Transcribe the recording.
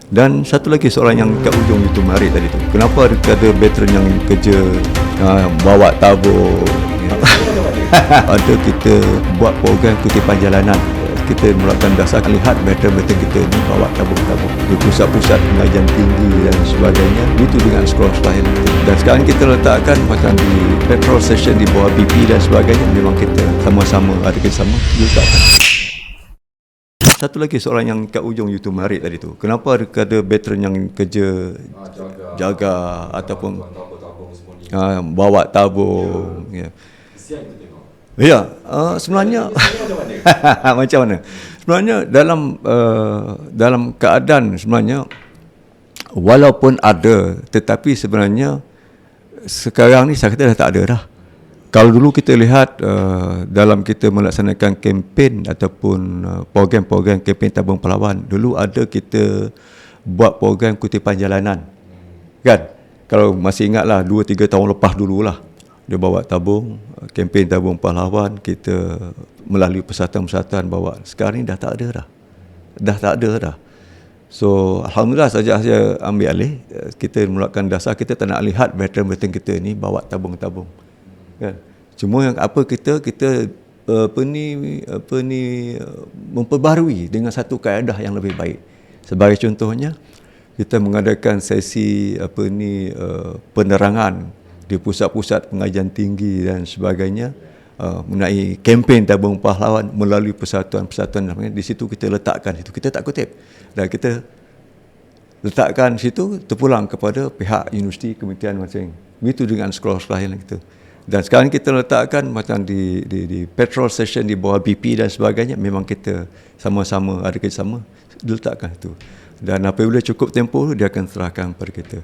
Dan satu lagi soalan yang kat ujung itu menarik tadi tu. Kenapa ada veteran yang kerja bawa tabur, ada kita buat program kutipan jalanan. Kita mulakan dasar lihat veteran-veteran kita ni bawa tabung-tabung di pusat-pusat pengajian tinggi dan sebagainya, itu dengan sekolah-sekolah yang itu. Dan sekarang kita letakkan macam di petrol station di bawah BP dan sebagainya, memang kita sama-sama ada kerjasama letakkan. Satu lagi soalan yang kat ujung itu menarik tadi tu. Kenapa ada veteran yang kerja jaga ataupun bawa tabung, ya. Ya, sebenarnya macam mana? Sebenarnya dalam keadaan sebenarnya walaupun ada, tetapi sebenarnya sekarang ni saya kata dah tak ada dah. Kalau dulu kita lihat dalam kita melaksanakan kempen ataupun program-program kempen tabung pahlawan, dulu ada kita buat program kutipan jalanan. Kan? Kalau masih ingatlah 2-3 tahun lepas dululah. Dia bawa tabung, kempen tabung pahlawan, kita melalui persatuan-persatuan bawa. Sekarang ni dah tak ada dah. Dah tak ada dah. So, alhamdulillah sejak saya ambil alih, kita mulakan dasar, kita tak nak lihat veteran-veteran kita ni bawa tabung-tabung. Kan? Cuma yang kita memperbarui dengan satu kaedah yang lebih baik. Sebagai contohnya, kita mengadakan sesi penerangan di pusat-pusat pengajian tinggi dan sebagainya, mengenai kempen tabung pahlawan melalui persatuan-persatuan. Di situ kita letakkan, itu kita tak kutip, dan kita letakkan situ terpulang kepada pihak universiti, kementerian masing-masing. Begitu dengan sekolah-sekolah yang itu. Dan sekarang kita letakkan macam di petrol station di bawah BP dan sebagainya, memang kita sama-sama ada kerjasama letakkan itu. Dan apabila cukup tempoh, dia akan serahkan kepada kita.